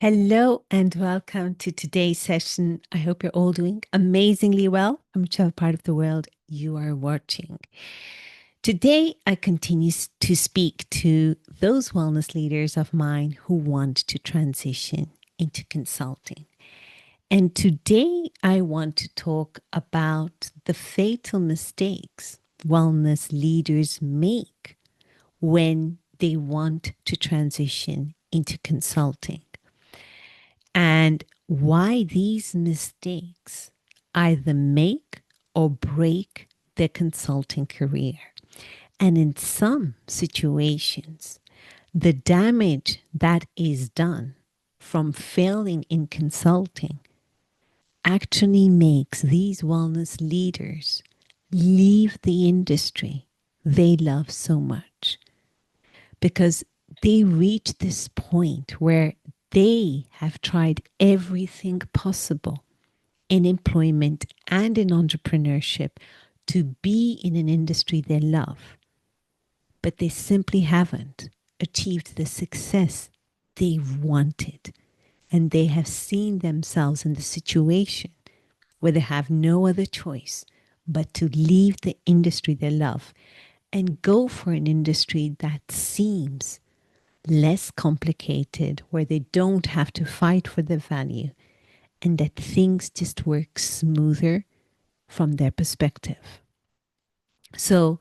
Hello and welcome to today's session. I hope you're all doing amazingly well from whichever part of the world you are watching. Today, I continue to speak to those wellness leaders of mine who want to transition into consulting. And today, I want to talk about the fatal mistakes wellness leaders make when they want to transition into consulting, and why these mistakes either make or break their consulting career. And in some situations, the damage that is done from failing in consulting actually makes these wellness leaders leave the industry they love so much, because they reach this point where they have tried everything possible in employment and in entrepreneurship to be in an industry they love, but they simply haven't achieved the success they wanted. And they have seen themselves in the situation where they have no other choice but to leave the industry they love and go for an industry that seems less complicated, where they don't have to fight for the value, and that things just work smoother from their perspective. So,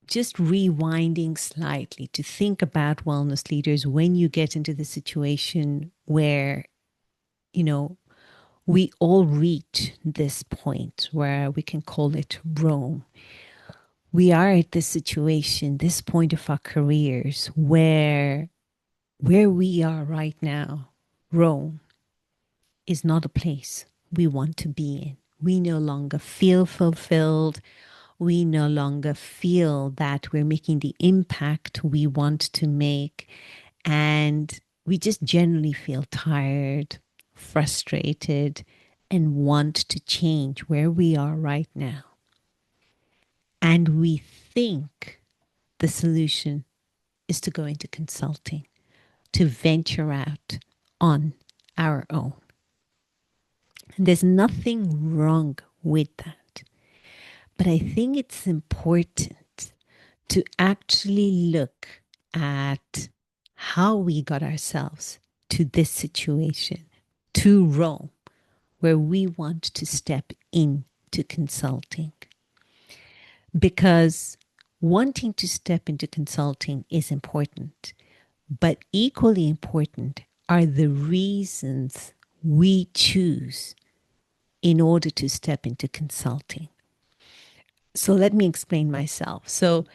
just rewinding slightly to think about wellness leaders when you get into the situation where, you know, we all reach this point where we can call it Rome. We are at this situation, this point of our careers where we are right now, Rome is not a place we want to be in. We no longer feel fulfilled. We no longer feel that we're making the impact we want to make. And we just generally feel tired, frustrated, and want to change where we are right now. And we think the solution is to go into consulting, to venture out on our own. And there's nothing wrong with that. But I think it's important to actually look at how we got ourselves to this situation, to Rome, where we want to step into consulting. Because wanting to step into consulting is important, but equally important are the reasons we choose in order to step into consulting. So let me explain myself. So,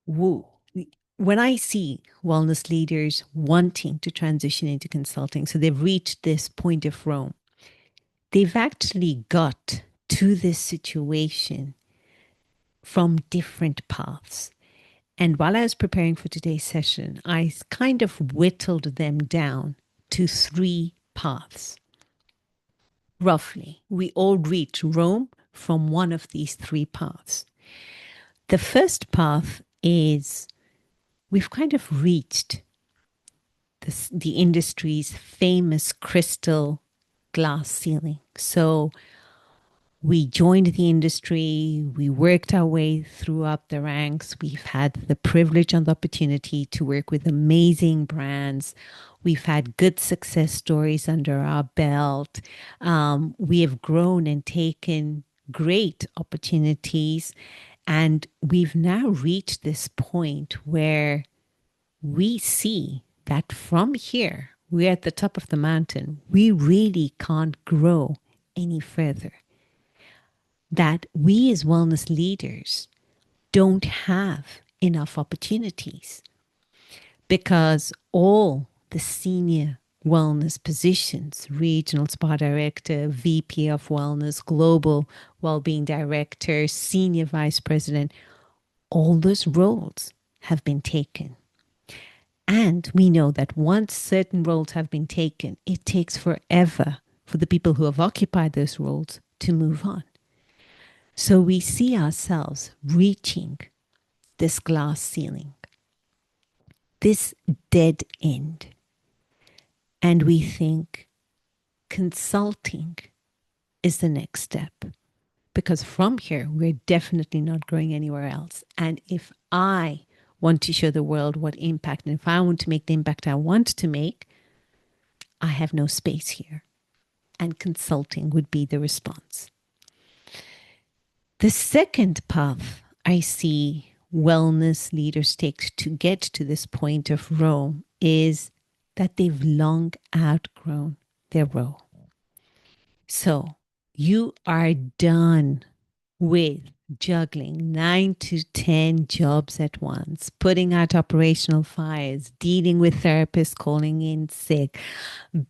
when I see wellness leaders wanting to transition into consulting, so they've reached this point of Rome, they've actually got to this situation from different paths. And while I was preparing for today's session, I kind of whittled them down to three paths. Roughly, we all reach Rome from one of these three paths. The first path is we've kind of reached the industry's famous crystal glass ceiling. So we joined the industry, we worked our way through up the ranks. We've had the privilege and the opportunity to work with amazing brands. We've had good success stories under our belt. We have grown and taken great opportunities. And we've now reached this point where we see that from here, we're at the top of the mountain. We really can't grow any further. That we as wellness leaders don't have enough opportunities, because all the senior wellness positions, regional spa director, VP of wellness, global well-being director, senior vice president, all those roles have been taken. And we know that once certain roles have been taken, it takes forever for the people who have occupied those roles to move on. So we see ourselves reaching this glass ceiling. this dead end. And we think consulting is the next step. Because from here, we're definitely not growing anywhere else. And if I want to show the world what impact, and if I want to make the impact I want to make, I have no space here. And consulting would be the response. The second path I see wellness leaders take to get to this point of Rome is that they've long outgrown their role. So you are done with juggling 9 to 10 jobs at once, putting out operational fires, dealing with therapists calling in sick,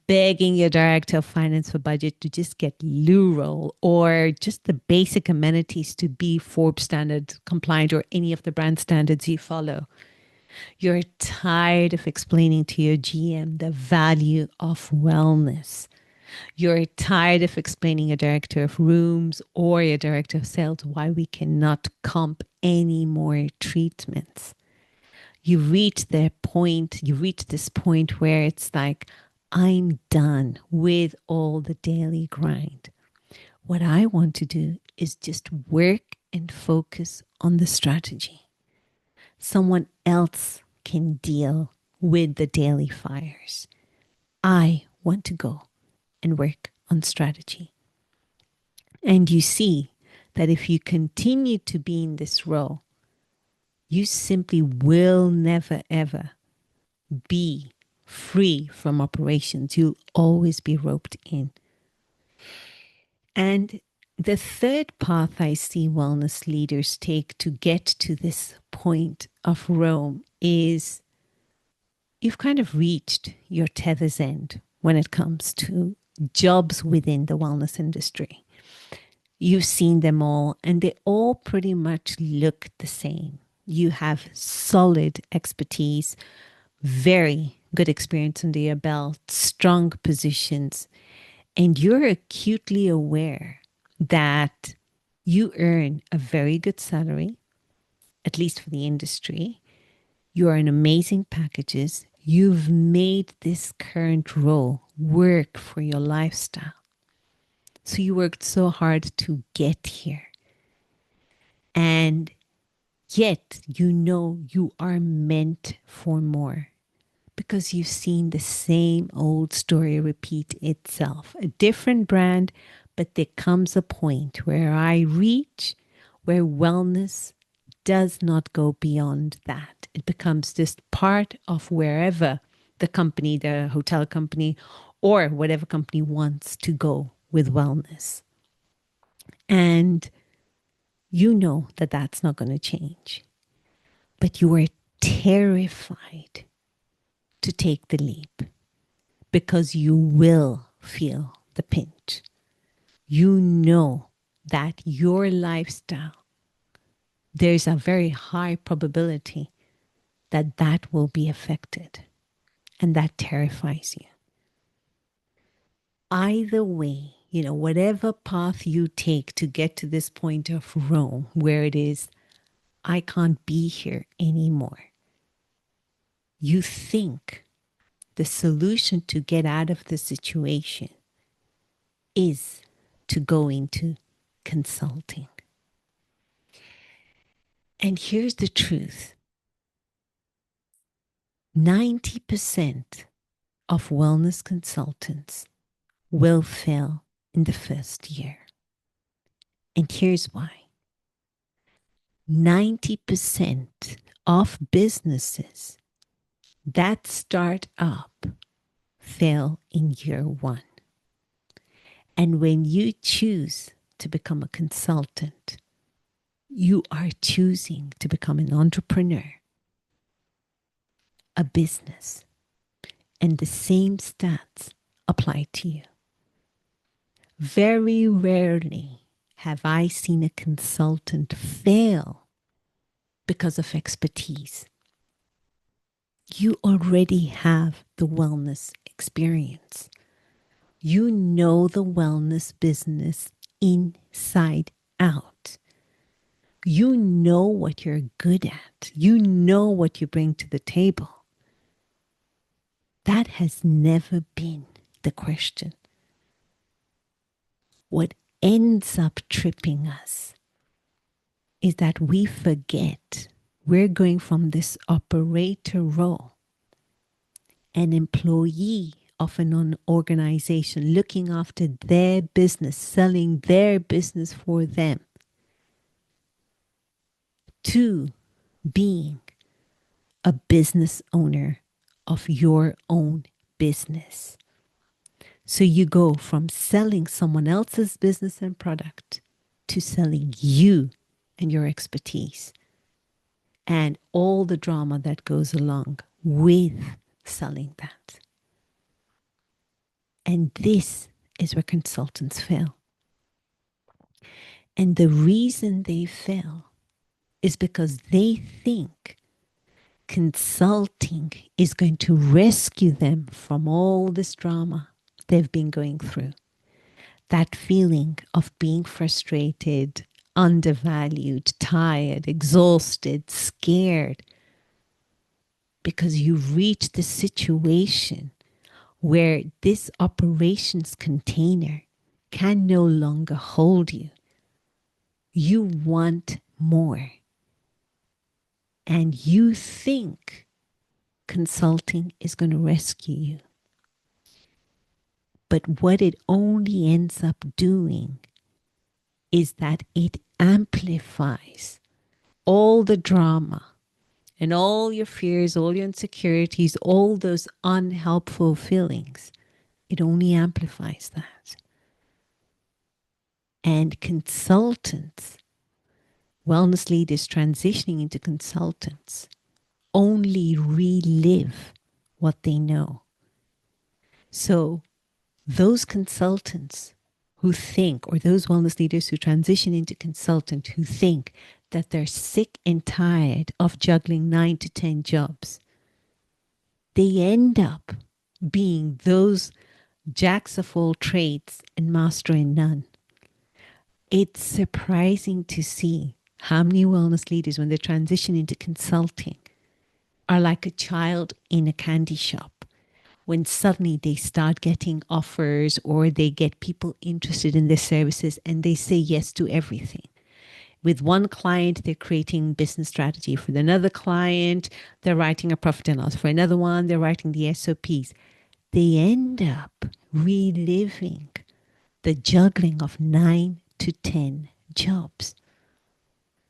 begging your director of finance for budget to just get loo roll or just the basic amenities to be Forbes standard compliant or any of the brand standards you follow. You're tired of explaining to your GM the value of wellness. You're tired of explaining your director of rooms or your director of sales why we cannot comp any more treatments. You reach this point where it's like, I'm done with all the daily grind. What I want to do is just work and focus on the strategy. Someone else can deal with the daily fires. I want to go and work on strategy. And you see that if you continue to be in this role, you simply will never, ever be free from operations. You'll always be roped in. And the third path I see wellness leaders take to get to this point of Rome is you've kind of reached your tether's end when it comes to jobs within the wellness industry. You've seen them all, and they all pretty much look the same. You have solid expertise, very good experience under your belt, strong positions, and you're acutely aware that you earn a very good salary, at least for the industry. You are in amazing packages. You've made this current role work for your lifestyle. So you worked so hard to get here. And yet you know you are meant for more because you've seen the same old story repeat itself. A different brand, but there comes a point where I reach where wellness does not go beyond that. It becomes just part of wherever the company, the hotel company, or whatever company wants to go with wellness. And you know that that's not going to change. But you are terrified to take the leap because you will feel the pinch. You know that your lifestyle, there's a very high probability that that will be affected. And that terrifies you. Either way, whatever path you take to get to this point of Rome, where it is, I can't be here anymore. You think the solution to get out of the situation is to go into consulting. And here's the truth. 90% of wellness consultants will fail in the first year. And here's why. 90% of businesses that start up fail in year one. And when you choose to become a consultant, you are choosing to become an entrepreneur, a business, and the same stats apply to you. Very rarely have I seen a consultant fail because of expertise. You already have the wellness experience. You know the wellness business inside out. You know what you're good at. You know what you bring to the table. That has never been the question. What ends up tripping us is that we forget we're going from this operator role, an employee of an organization looking after their business, selling their business for them, to being a business owner of your own business. So you go from selling someone else's business and product to selling you and your expertise and all the drama that goes along with selling that. And this is where consultants fail. And the reason they fail is because they think consulting is going to rescue them from all this drama they've been going through. That feeling of being frustrated, undervalued, tired, exhausted, scared, because you've reached the situation where this operations container can no longer hold you. You want more. And you think consulting is going to rescue you. But what it only ends up doing is that it amplifies all the drama and all your fears, all your insecurities, all those unhelpful feelings. It only amplifies that. And consultants, wellness leaders transitioning into consultants, only relive what they know. So those consultants who think, or those wellness leaders who transition into consultant who think that they're sick and tired of juggling 9 to 10 jobs, they end up being those jacks of all trades and master in none. It's surprising to see how many wellness leaders, when they transition into consulting, are like a child in a candy shop. When suddenly they start getting offers or they get people interested in their services and they say yes to everything. With one client, they're creating business strategy. For another client, they're writing a profit and loss. For another one, they're writing the SOPs. They end up reliving the juggling of 9 to 10 jobs.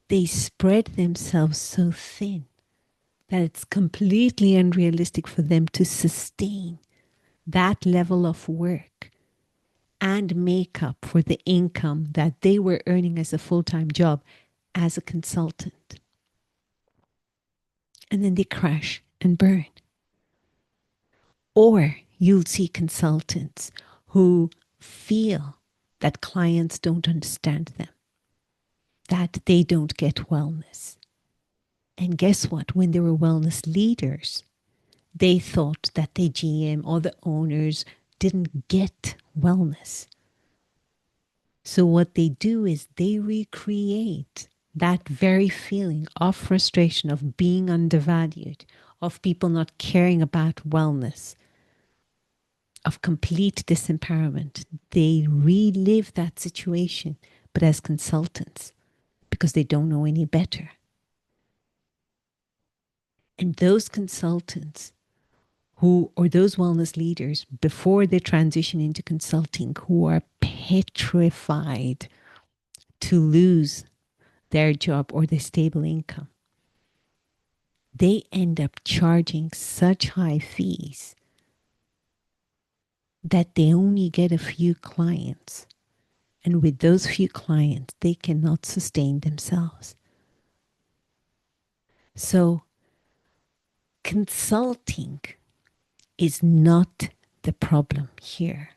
They spread themselves so thin that it's completely unrealistic for them to sustain that level of work and make up for the income that they were earning as a full-time job as a consultant. And then they crash and burn. Or you'll see consultants who feel that clients don't understand them, that they don't get wellness. And guess what? When they were wellness leaders, they thought that the GM or the owners didn't get wellness. So what they do is they recreate that very feeling of frustration, of being undervalued, of people not caring about wellness, of complete disempowerment. They relive that situation, but as consultants, because they don't know any better. And those consultants who, or those wellness leaders, before they transition into consulting, who are petrified to lose their job or their stable income, they end up charging such high fees that they only get a few clients. And with those few clients, they cannot sustain themselves. So consulting is not the problem here.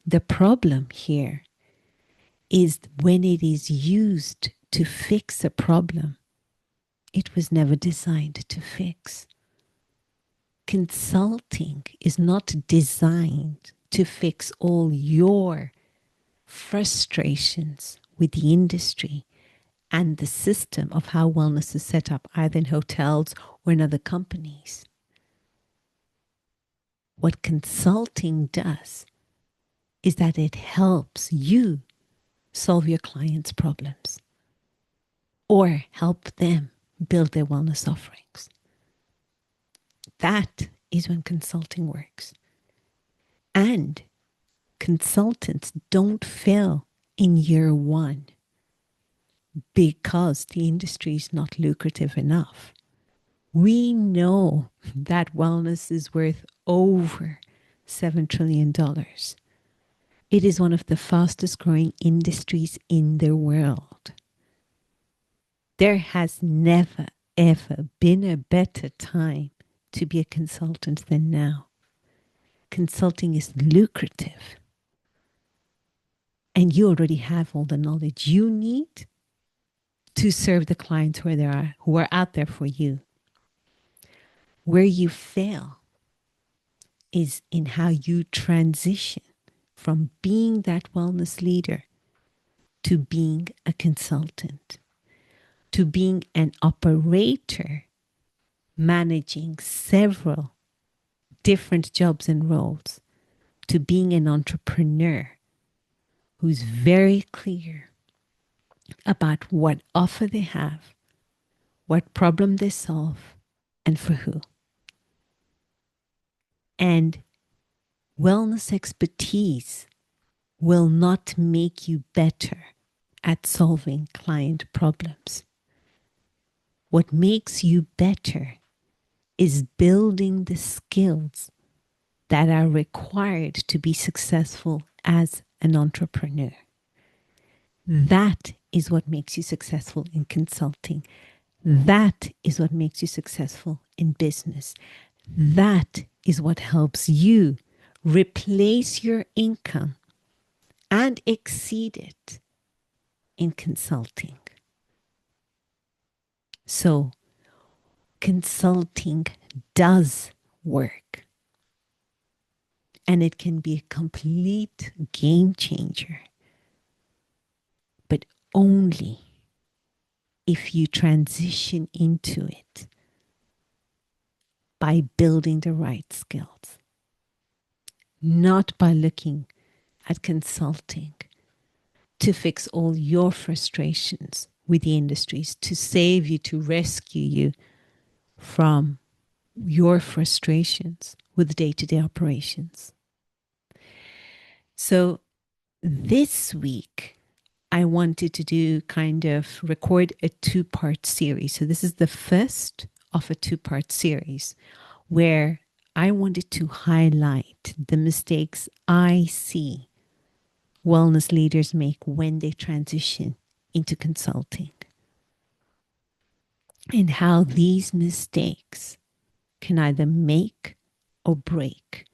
The problem here is when it is used to fix a problem it was never designed to fix. Consulting is not designed to fix all your frustrations with the industry and the system of how wellness is set up, either in hotels or in other companies. What consulting does is that it helps you solve your clients' problems or help them build their wellness offerings. That is when consulting works. And consultants don't fail in year one because the industry is not lucrative enough. We know that wellness is worth over $7 trillion. It is one of the fastest growing industries in the world. There has never, ever been a better time to be a consultant than now. Consulting is lucrative. And you already have all the knowledge you need to serve the clients where they are, who are out there for you. Where you fail is in how you transition from being that wellness leader to being a consultant, to being an operator managing several different jobs and roles, to being an entrepreneur who's very clear about what offer they have, what problem they solve, and for who. And wellness expertise will not make you better at solving client problems. What makes you better is building the skills that are required to be successful as an entrepreneur. That is what makes you successful in consulting. That is what makes you successful in business. That is what helps you replace your income and exceed it in consulting. So, consulting does work. And it can be a complete game changer. But only if you transition into it by building the right skills, not by looking at consulting to fix all your frustrations with the industries, to save you, to rescue you from your frustrations with day-to-day operations. So this week, I wanted to do record a two-part series. So this is the first of a two-part series where I wanted to highlight the mistakes I see wellness leaders make when they transition into consulting and how these mistakes can either make or break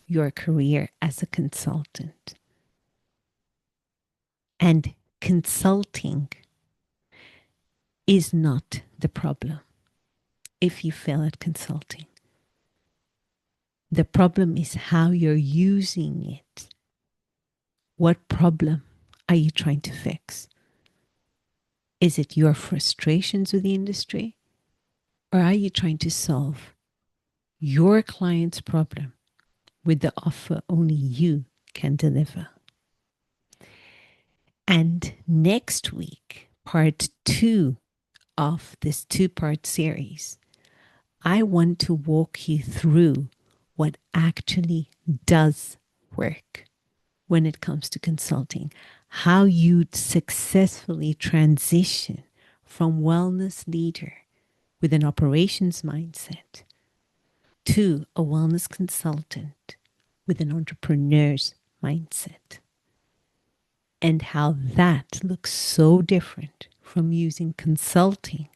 your career as a consultant. And consulting is not the problem if you fail at consulting. The problem is how you're using it. What problem are you trying to fix? Is it your frustrations with the industry? Or are you trying to solve your client's problem with the offer only you can deliver? And next week, part 2 of this two-part series, I want to walk you through what actually does work when it comes to consulting, how you successfully transition from wellness leader with an operations mindset to a wellness consultant with an entrepreneur's mindset, and how that looks so different from using consulting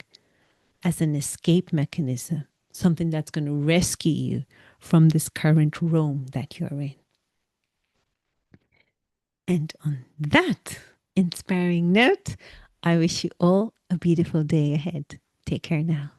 as an escape mechanism, something that's going to rescue you from this current realm that you're in. And on that inspiring note, I wish you all a beautiful day ahead. Take care now.